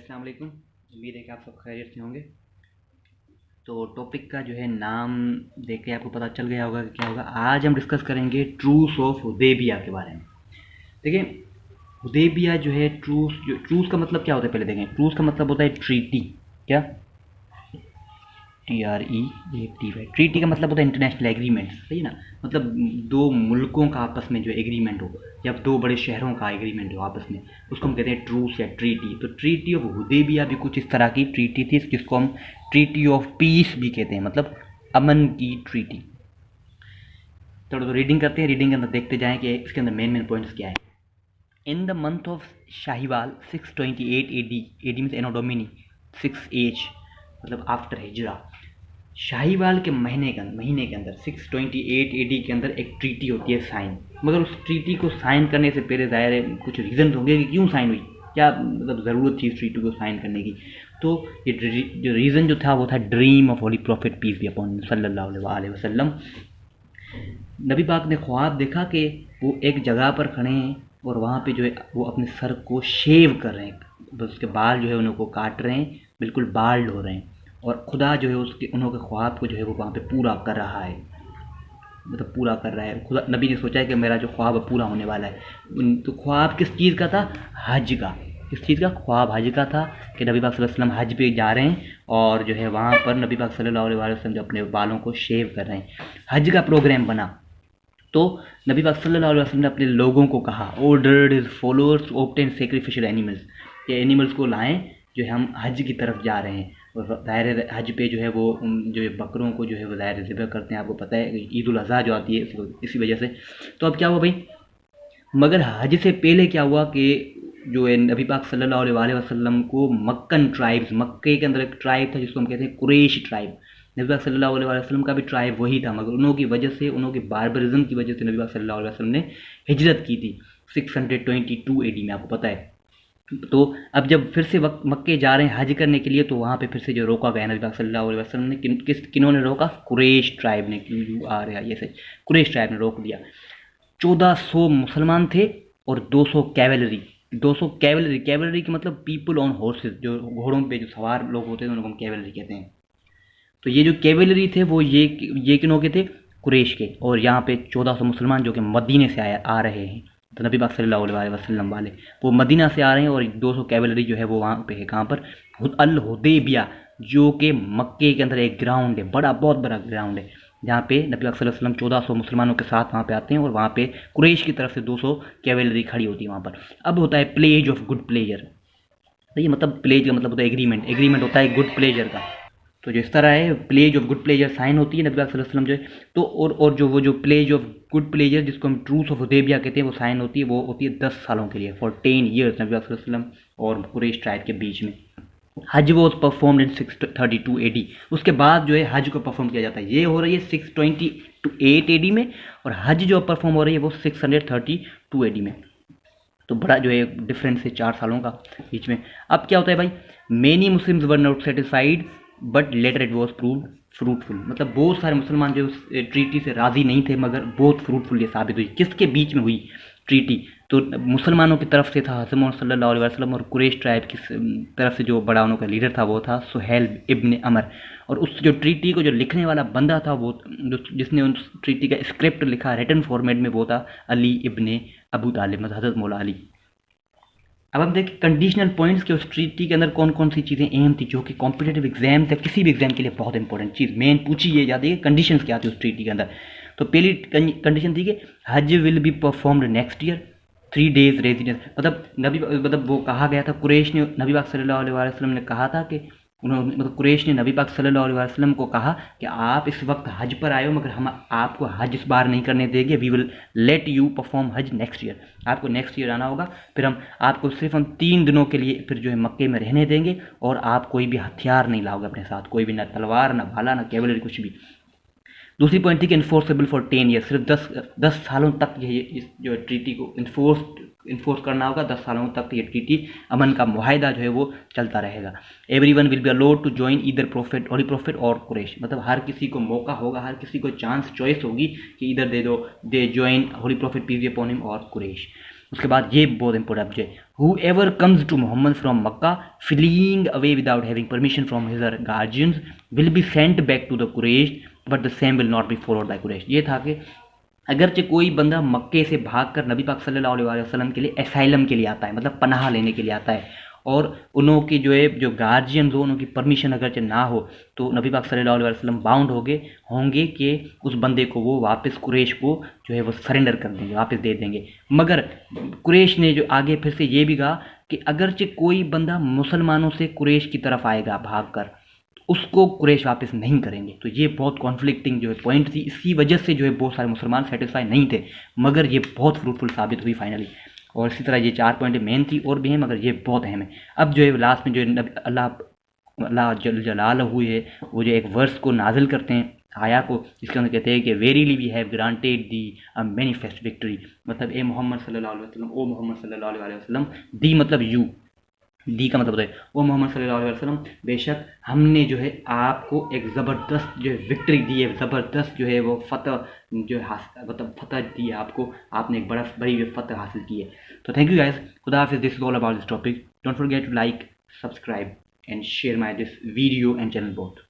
अस्सलाम वालेकुम। उम्मीद है कि आप सब खैरियत से होंगे। तो टॉपिक का जो है नाम देख के आपको पता चल गया होगा कि क्या होगा। आज हम डिस्कस करेंगे ट्रूस ऑफ हुदैबिया के बारे में। देखिए, हुदैबिया जो है ट्रूस का मतलब क्या होता है पहले देखें। ट्रूस का मतलब होता है ट्रीटी। क्या? TREATY। ट्रीटी का मतलब होता है इंटरनेशनल एग्रीमेंट, सही ना। मतलब दो मुल्कों का आपस में जो एग्रीमेंट हो या दो बड़े शहरों का एग्रीमेंट हो आपस में, उसको हम कहते हैं ट्रूस या ट्रीटी। तो ट्रीटी ऑफ हुदैबिया भी कुछ इस तरह की ट्रीटी थी जिसको हम ट्रीटी ऑफ पीस भी कहते हैं, मतलब अमन की ट्रीटी। चलो तो रीडिंग करते हैं। रीडिंग के अंदर देखते जाएं कि इसके अंदर मेन पॉइंट्स क्या है। In the month of Shawwal 628 AD, AD means anno domini 6H, मतलब आफ्टर हिजरा। शाहीवाल के महीने के अंदर 628 AD के अंदर एक ट्रीटी होती है साइन। मगर उस ट्रीटी को साइन करने से पहले ज़ाहिर है कुछ रीज़न होंगे कि क्यों साइन हुई, क्या मतलब ज़रूरत थी इस ट्रीटी को साइन करने की। तो ये जो रीज़न जो था वो था dream of holy prophet peace be upon सल्लल्लाहु अलैहि वसल्लम। नबी पाक ने ख्वाब देखा कि वो एक जगह पर खड़े हैं और वहाँ पे जो है वो अपने सर को शेव कर रहे हैं, बस उसके बाल जो है उनको काट रहे हैं, बिल्कुल बाल्ड हो रहे हैं। और खुदा जो है उसके उन्होंने ख्वाब को जो है वो वहाँ पे पूरा कर रहा है, मतलब पूरा कर रहा है। खुदा नबी ने सोचा है कि मेरा जो ख्वाब है पूरा होने वाला है। तो ख्वाब किस चीज़ का था? हज का। किस चीज़ का? ख्वाब हज का था कि नबी पाक सल्लल्लाहु अलैहि वसल्लम हज पे जा रहे हैं और जो है वहाँ पर नबी पाक सल्लल्लाहु अलैहि वसल्लम जो अपने बालों को शेव कर रहे हैं। हज का प्रोग्राम बना तो नबी पाक सल्लल्लाहु अलैहि वसल्लम ने अपने लोगों को कहा, ordered his followers obtain sacrificial animals, ये एनिमल्स को लाएं जो है हम हज की तरफ जा रहे हैं। और ज़ाहिर हज पे जो है वो जो है बकरों को जो है वो ज़ाहिर ज़िबह करते हैं, आपको पता है ईद उल अज़हा जो आती है इसी वजह से। तो अब क्या हुआ भाई, मगर हज से पहले क्या हुआ कि जो है नबी पाक सल्लल्लाहु अलैहि वसल्लम को मक्कन ट्राइब्स, मक्के के अंदर एक ट्राइब था जिसको हम कहते हैं कुरैश ट्राइब। नबी पाक सल्लल्लाहु अलैहि वसल्लम का भी ट्राइब वही था, मगर उन्हों की वजह से, उन्हों के बारबरिज्म की वजह से नबी पाक सल्लल्लाहु अलैहि वसल्लम ने हिजरत की थी 622 AD में, आपको पता है। तो अब जब फिर से वक्त मक्के जा रहे हैं हज करने के लिए, तो वहाँ पे फिर से जो रोका गया नबी पाक सल्लल्लाहु अलैहि वसल्लम ने, किन्होंने रोका? कुरैश ट्राइब ने। QURAIS ऐसे कुरैश ट्राइब ने रोक दिया। 1400 मुसलमान थे और 200 कैवलरी। 200 कैवलरी, कैवलरी की मतलब पीपल ऑन हॉर्सेज, जो घोड़ों पे जो सवार लोग होते हैं उनको हम कैवलरी कहते हैं। तो ये जो कैवलरी थे वो ये किनों के थे? कुरैश के। और यहाँ पे 1400 मुसलमान जो कि मदीने से आ रहे हैं, तो नबी पाक सल्लल्लाहु अलैहि वसल्लम वाले वो मदीना से आ रहे हैं और 200 कैवलरी जो है वो वहाँ पे है। कहाँ पर? अल हुदैबिया, जो कि मक्के के अंदर एक ग्राउंड है, बड़ा बहुत बड़ा ग्राउंड है, जहाँ पे नबी पाक सल्लल्लाहु अलैहि वसल्लम 1400 मुसलमानों के साथ वहाँ पे आते हैं और वहाँ पे कुरैश की तरफ से 200 कैवलरी खड़ी होती है वहाँ पर। अब होता है प्लेज ऑफ गुड प्लेजर। तो ये मतलब प्लेज का मतलब होता है एग्रीमेंट, एग्रीमेंट होता है गुड प्लेजर का। तो जो इस तरह है pledge of good pleasure sign होती है नबी पाक सल्लल्लाहु अलैहि वसल्लम जो है। तो और जो प्लेज ऑफ गुड प्लेजर जिसको हम ट्रूस ऑफ हुदैबिया कहते हैं वो साइन होती है, वो होती है 10 सालों के लिए, फॉर 10 ईयर्स नबी पाक सल्लल्लाहु अलैहि वसल्लम और कुरैश ट्राइब के बीच में। हज वॉज परफॉर्म्ड इन 632 AD। उसके बाद जो है हज को परफॉर्म किया जाता है। ये हो रही है 628 AD में और हज जो परफॉर्म हो रही है वो 632 AD में। तो बड़ा जो है डिफरेंस है 4 सालों का बीच में। अब क्या होता है भाई, many Muslims were not satisfied but later it was proved fruitful. मतलब बहुत सारे मुसलमान जो उस ट्रीटी से राज़ी नहीं थे मगर बहुत फ्रूटफुल ये साबित हुई। किसके बीच में हुई ट्रीटी? तो मुसलमानों की तरफ से था हज़रत मोहम्मद सल्लल्लाहु अलैहि वसल्लम, और कुरैश ट्राइब की तरफ से जो बड़ा उनका लीडर था वो था सुहेल इब्न अमर। और उस जो ट्रीटी को जो लिखने वाला बंदा था वो जिसने उस ट्रीटी का स्क्रिप्ट लिखा रिटन फॉर्मेट में वो था अली इब्न अबू तालिब, मतलब हज़रत मौला अली। अब हम देखें कंडीशनल पॉइंट्स के उस ट्रीटी के अंदर कौन कौन सी चीज़ें अहम थी जो कि कॉम्पिटेटिव एग्जाम या किसी भी एग्जाम के लिए बहुत इंपॉर्टेंट चीज़ मेन पूछी ये जाती है कि कंडीशंस क्या थी उस ट्रीटी के अंदर। तो पहली कंडीशन थी कि हज will be performed next year 3 days residence. मतलब वो कहा गया था, कुरैश ने नबी पाक सल्लल्लाहु अलैहि वसल्लम ने कहा था कि उन्होंने, मतलब कुरैश ने नबी पाक सल्लल्लाहु अलैहि वसल्लम को कहा कि आप इस वक्त हज पर आए हो मगर हम आपको हज इस बार नहीं करने देंगे, we will let you perform Hajj next year. आपको नेक्स्ट ईयर आना होगा, फिर हम आपको सिर्फ 3 दिनों के लिए फिर जो है मक्के में रहने देंगे और आप कोई भी हथियार नहीं लाओगे अपने साथ, कोई भी, ना तलवार ना भाला ना कैवलरी कुछ भी। दूसरी पॉइंट थी कि इन्फोर्सेबल फॉर 10 ईयर, सिर्फ 10 सालों तक ये इस जो ट्रीटी को इन्फोर्स करना होगा। 10 सालों तक ये ट्रीटी अमन का मुआहिदा जो है वो चलता रहेगा। Everyone will be allowed to join either prophet और कुरैश, मतलब हर किसी को मौका होगा, हर किसी को चांस चॉइस होगी कि either they join holy prophet peace be upon him और कुरैश। उसके बाद ये बहुत इंपॉर्टेंट है, whoever comes to Muhammad from Makkah fleeing away without having permission from his guardians will be sent back to the Quraysh but the same will not be followed by Quraysh। ये था कि अगरचे कोई बंदा मक्के से भागकर नबी पाक सल्लल्लाहु अलैहि वसल्लम के लिए एसाइलम के लिए आता है, मतलब पनाह लेने के लिए आता है, और उन्हों की जो गार्जियन हो उनकी परमिशन अगरचे ना हो, तो नबी पाक सल्लल्लाहु अलैहि वसल्लम बाउंड होंगे कि उस बंदे को वो वापस कुरैश को जो है वो सरेंडर कर देंगे, वापस दे देंगे। मगर कुरैश ने जो आगे फिर से ये भी कहा कि अगरचे कोई बंदा मुसलमानों से कुरैश की तरफ आएगा भागकर, उसको कुरैश वापस नहीं करेंगे। तो ये बहुत कॉन्फ्लिक्टिंग जो है पॉइंट थी, इसी वजह से जो है बहुत सारे मुसलमान सेटिस्फाई नहीं थे, मगर ये बहुत फ्रूटफुल साबित हुई फाइनली। और इसी तरह ये 4 पॉइंट मेन थी, और भी हैं मगर ये बहुत अहम है। अब जो है लास्ट में जो है अल्लाह जल जलाल हुए है वो जो एक वर्स को नाजिल करते हैं, आया को, जिसके अंदर कहते हैं कि verily we have granted thee a manifest victory, मतलब ए मोहम्मद सल्लल्लाहु अलैहि वसल्लम, ओ मोहम्मद सल्लल्लाहु अलैहि वसल्लम, दी मतलब यू, दी का मतलब है ओ मोहम्मद सल्लल्लाहु अलैहि वसल्लम, बेशक हमने जो है आपको एक ज़बरदस्त जो है विक्ट्री दी है, ज़बरदस्त जो है वो फतह जो है मतलब फतह दी है आपको, आपने एक बड़ी फतह हासिल की है। तो थैंक यू गाइस, खुदा हाफिज़, this is all about this topic, don't forget to like, subscribe and share my this video and channel both.